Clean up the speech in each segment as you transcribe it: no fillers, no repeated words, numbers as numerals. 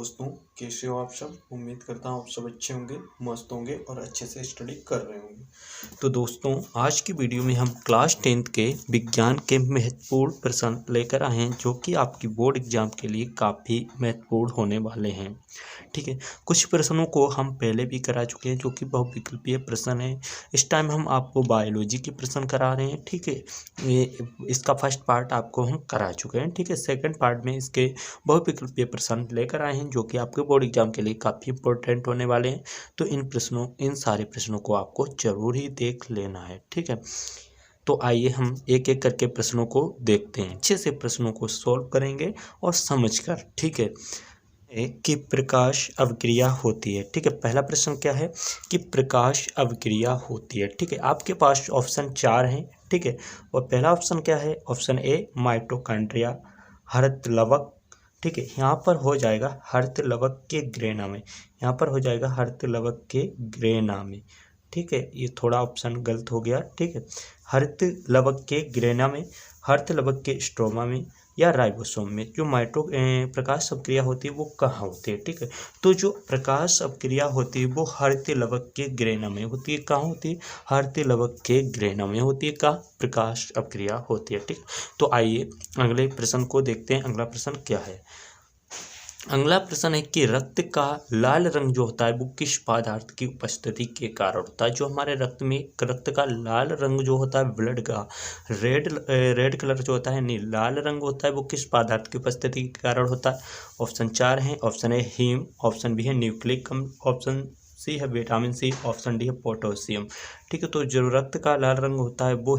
दोस्तों, कैसे हो आप सब। उम्मीद करता हूँ आप सब अच्छे होंगे, मस्त होंगे और अच्छे से स्टडी कर रहे होंगे। तो दोस्तों, आज की वीडियो में हम क्लास 10th के विज्ञान के महत्वपूर्ण प्रश्न लेकर आए हैं, जो कि आपकी बोर्ड एग्जाम के लिए काफ़ी महत्वपूर्ण होने वाले हैं। ठीक है, कुछ प्रश्नों को हम पहले भी करा चुके हैं, जो कि बहुविकल्पीय प्रश्न है। इस टाइम हम आपको बायोलॉजी के प्रश्न करा रहे हैं। ठीक है, ये इसका फर्स्ट पार्ट आपको हम करा चुके हैं। ठीक है, सेकंड पार्ट में इसके बहुविकल्पीय प्रश्न लेकर आए हैं, जो कि आपके बोर्ड एग्जाम के लिए काफ़ी इंपॉर्टेंट होने वाले हैं। तो इन सारे प्रश्नों को आपको जरूर ही देख लेना है। ठीक है, तो आइए हम एक एक करके प्रश्नों को देखते हैं, अच्छे से प्रश्नों को सॉल्व करेंगे और समझकर। ठीक है, कि प्रकाश अवक्रिया होती है। ठीक है, पहला प्रश्न क्या है कि प्रकाश अवक्रिया होती है। ठीक है, आपके पास ऑप्शन 4 हैं। ठीक है, और पहला ऑप्शन क्या है, ऑप्शन ए माइटोकॉन्ड्रिया, हरितलवक। ठीक है, यहाँ पर हो जाएगा हरितलवक के ग्रेना में, यहाँ पर हो जाएगा हरितलवक के ग्रेना में। ठीक है, ये थोड़ा ऑप्शन गलत हो गया। ठीक है, हरितलवक के ग्रेना में, हरितलवक के स्ट्रोमा में या राइबोसोम में। जो प्रकाश अपक्रिया होती है वो कहाँ होती है। ठीक है, तो जो प्रकाश अपक्रिया होती है वो हरितलवक के ग्रेना में होती है। कहाँ होती है, हरितलवक के ग्रेना में होती है। कहाँ प्रकाश अपक्रिया होती है। ठीक, तो आइए अगले प्रश्न को देखते हैं। अगला प्रश्न क्या है, अगला प्रश्न है कि रक्त का लाल रंग जो होता है वो किस पदार्थ की उपस्थिति के कारण होता है। जो हमारे रक्त में रक्त का लाल रंग जो होता है, ब्लड का रेड कलर जो होता है, नहीं लाल रंग होता है, वो किस पदार्थ की उपस्थिति के कारण होता है। ऑप्शन 4 है, option A heme, option B है न्यूक्लिक अम्ल, ऑप्शन सी है विटामिन सी, ऑप्शन डी है पोटेशियम। ठीक है, तो जो रक्त का लाल रंग होता है वो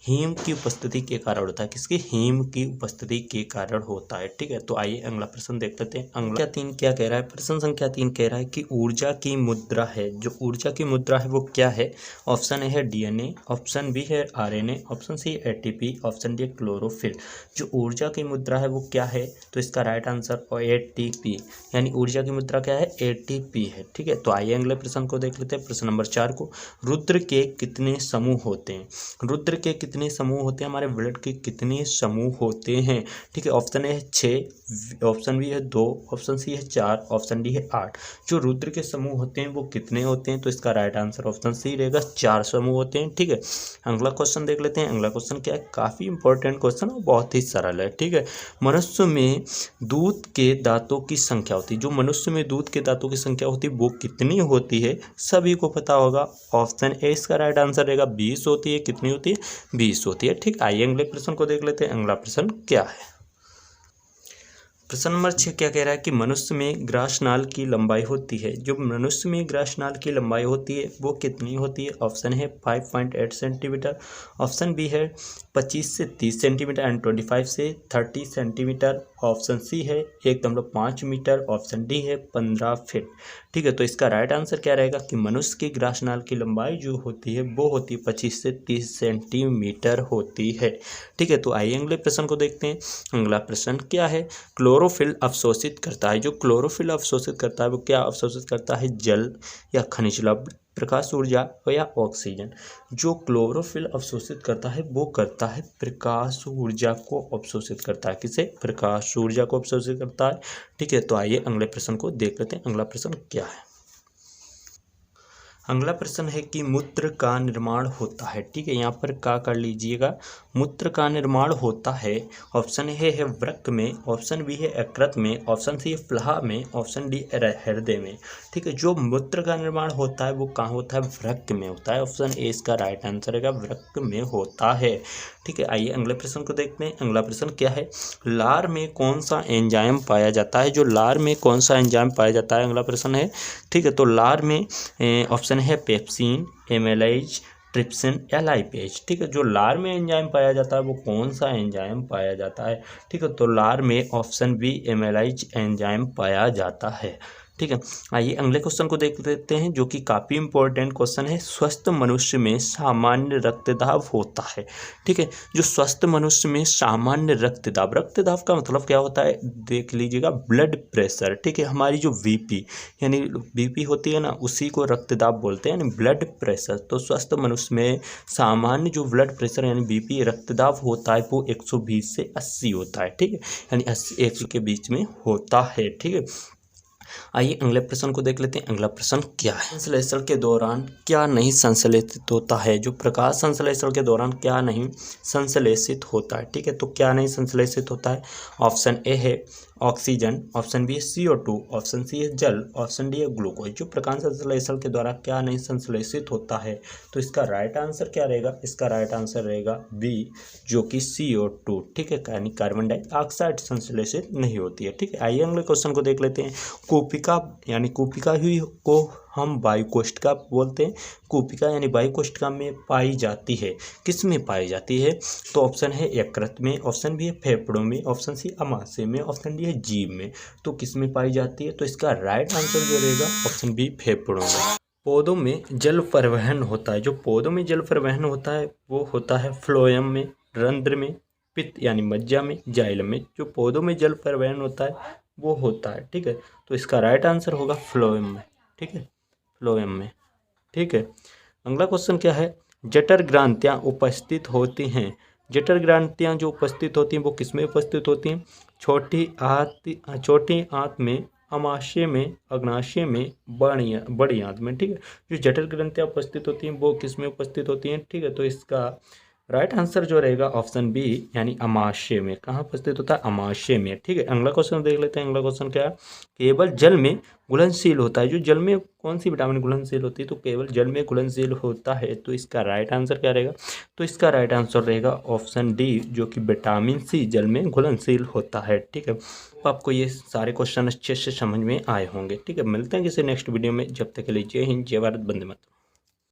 हीम की उपस्थिति के कारण होता है। किसकी, हीम की उपस्थिति के कारण होता है। ठीक है, तो आइए अगला प्रश्न देख लेते हैं। अगला 3 क्या कह रहा है, प्रश्न संख्या 3 कह रहा है कि ऊर्जा की मुद्रा है। जो ऊर्जा की मुद्रा है वो क्या है। ऑप्शन ए है डीएनए, ऑप्शन बी है RNA, option C ATP, option D है क्लोरोफिल। जो ऊर्जा की मुद्रा है वो क्या है, तो इसका राइट आंसर एटीपी, यानी ऊर्जा की मुद्रा क्या है, एटीपी है। ठीक है, तो आइए अगले प्रश्न को देख लेते हैं। प्रश्न नंबर 4 को, रुद्र के कितने समूह होते हैं। रुद्र के कितने समूह होते हैं, हमारे ब्लड के कितने समूह होते हैं। ठीक है, ऑप्शन ए है 6, ऑप्शन बी है 2, ऑप्शन सी है 4, ऑप्शन डी है 8। जो रुद्र के समूह होते हैं वो कितने होते हैं, तो इसका राइट आंसर ऑप्शन सी रहेगा, 4 समूह होते हैं। ठीक है, अगला क्वेश्चन देख लेते हैं। अगला क्वेश्चन क्या है, काफी इंपॉर्टेंट क्वेश्चन और बहुत ही सरल है। ठीक है, मनुष्य में दूध के दांतों की संख्या होती है। जो मनुष्य में दूध के दांतों की संख्या होती है वो कितनी होती है, सभी को पता होगा। ऑप्शन ए इसका राइट आंसर रहेगा, 20 होती है। कितनी होती है, 20 होती है। ठीक, आइए अगले प्रश्न को देख लेते हैं। अगला प्रश्न क्या है, प्रश्न नंबर 6 क्या कह रहा है कि मनुष्य में ग्रासनाल की लंबाई होती है। जो मनुष्य में ग्रासनाल की लंबाई होती है वो कितनी होती है। ऑप्शन है 5.8 सेंटीमीटर, ऑप्शन बी है 25 से 30 सेंटीमीटर एंड 25 से 30 सेंटीमीटर, ऑप्शन सी है 1.5 मीटर, ऑप्शन डी है 15 फीट। ठीक है, तो इसका राइट आंसर क्या रहेगा कि मनुष्य की ग्रासनाल की लंबाई जो होती है वो होती है 25 से 30 सेंटीमीटर होती है। ठीक है, तो आइए अगले प्रश्न को देखते हैं। अगला प्रश्न क्या है, क्लोरोफिल अवशोषित करता है। जो क्लोरोफिल अवशोषित करता है वो क्या अवशोषित करता है, जल या खनिज लवण, प्रकाश ऊर्जा या ऑक्सीजन। जो क्लोरोफिल अवशोषित करता है वो करता है प्रकाश ऊर्जा को अवशोषित करता है। किसे, प्रकाश ऊर्जा को अवशोषित करता है। ठीक है, तो आइए अगले प्रश्न को देख लेते हैं। अगला प्रश्न क्या है, अगला प्रश्न है कि मूत्र का निर्माण होता है। ठीक है, यहाँ पर क्या कर लीजिएगा, मूत्र का निर्माण होता है। ऑप्शन ए है वृक्क में, ऑप्शन बी है यकृत में, ऑप्शन सी है प्लाहा में, ऑप्शन डी हृदय में। ठीक है, जो मूत्र का निर्माण होता है वो कहाँ होता है, वृक्क में होता है। ऑप्शन ए इसका राइट आंसर है, वृक्क में होता है। ठीक है, आइए अगले प्रश्न को देखते हैं। अगला प्रश्न क्या है, लार में कौन सा एंजाइम पाया जाता है। जो लार में कौन सा एंजाइम पाया जाता है, अगला प्रश्न है। ठीक है, तो लार में ऑप्शन है पेप्सिन, एमेलाइज, ट्रिप्सिन या लाइपेज। ठीक है, जो लार में एंजाइम पाया जाता है वो कौन सा एंजाइम पाया जाता है। ठीक है, तो लार में ऑप्शन बी एमेलाइज एंजाइम पाया जाता है। ठीक है। आइए अगले क्वेश्चन को देख लेते हैं, जो कि काफ़ी इंपॉर्टेंट क्वेश्चन है। स्वस्थ मनुष्य में सामान्य रक्तदाब होता है। ठीक है, जो स्वस्थ मनुष्य में सामान्य रक्तदाब का मतलब क्या होता है, देख लीजिएगा, ब्लड प्रेशर। ठीक है, हमारी जो बीपी यानी बीपी होती है ना, उसी को रक्तदाब बोलते हैं, यानी ब्लड प्रेशर। तो स्वस्थ मनुष्य में सामान्य जो ब्लड प्रेशर यानी बीपी रक्तदाब होता है वो 120 से 80 होता है। ठीक है, यानी 80 के बीच में होता है। ठीक है, आइए अगले प्रश्न को देख लेते हैं। अगला प्रश्न क्या है, संश्लेषण के दौरान क्या नहीं संश्लेषित होता है। जो प्रकाश संश्लेषण के दौरान क्या नहीं संश्लेषित होता है। ठीक है, तो क्या नहीं संश्लेषित होता है। ऑप्शन ए है ऑक्सीजन, ऑप्शन बी है CO2, ऑप्शन सी है जल, ऑप्शन डी है ग्लूकोज। जो प्रकाश संश्लेषण के द्वारा क्या नहीं संश्लेषित होता है, तो इसका राइट आंसर क्या रहेगा, इसका राइट आंसर रहेगा बी, जो कि CO2। ठीक है, यानी कार्बन डाइऑक्साइड संश्लेषित नहीं होती है। ठीक है, आइए अगले क्वेश्चन को देख लेते हैं। कूपिका यानी कूपिका ही को हम वायुकोष्ठिका बोलते हैं। कूपिका यानी वायुकोष्ठिका में पाई जाती है, किस में पाई जाती है, तो ऑप्शन है यकृत में, ऑप्शन बी है फेफड़ों में, ऑप्शन सी अमाशय में, ऑप्शन डी है जीभ में। तो किस में पाई जाती है, तो इसका राइट आंसर जो रहेगा ऑप्शन बी फेफड़ों में। पौधों में जल परिवहन होता है। जो पौधों में जल परिवहन होता है वो होता है फ्लोएम में, रंध्र में, पित्त यानी मज्जा में, जाइलम में। जो पौधों में जल परिवहन होता है वो होता है। ठीक है, तो इसका राइट आंसर होगा फ्लोएम में। ठीक है, फ्लोएम में। ठीक है, अगला क्वेश्चन क्या है, जठर ग्रंथियाँ उपस्थित होती हैं। जठर ग्रंथियाँ जो उपस्थित होती हैं वो किस में उपस्थित होती हैं, छोटी आंत में, अमाशय में, अग्नाशय में, बड़ी आंत में। ठीक है, जो जठर ग्रंथियाँ उपस्थित होती हैं वो किस में उपस्थित होती हैं। ठीक है, तो इसका राइट आंसर जो रहेगा ऑप्शन बी, यानी अमाशय में। कहाँ उपस्थित होता है, अमाशय में। ठीक है, अगला क्वेश्चन देख लेते हैं। अगला क्वेश्चन क्या है, केवल जल में घुलनशील होता है। जो जल में कौन सी विटामिन घुलनशील होती है, तो केवल जल में घुलनशील होता है। तो इसका राइट आंसर क्या रहेगा, तो इसका राइट आंसर रहेगा ऑप्शन डी, जो कि विटामिन सी जल में घुलनशील होता है। ठीक है, तो आपको ये सारे क्वेश्चन अच्छे से समझ में आए होंगे। ठीक है, मिलते हैं किसी नेक्स्ट वीडियो में, जब तक के लिए जय हिंद, जय भारत, वंदे मातरम।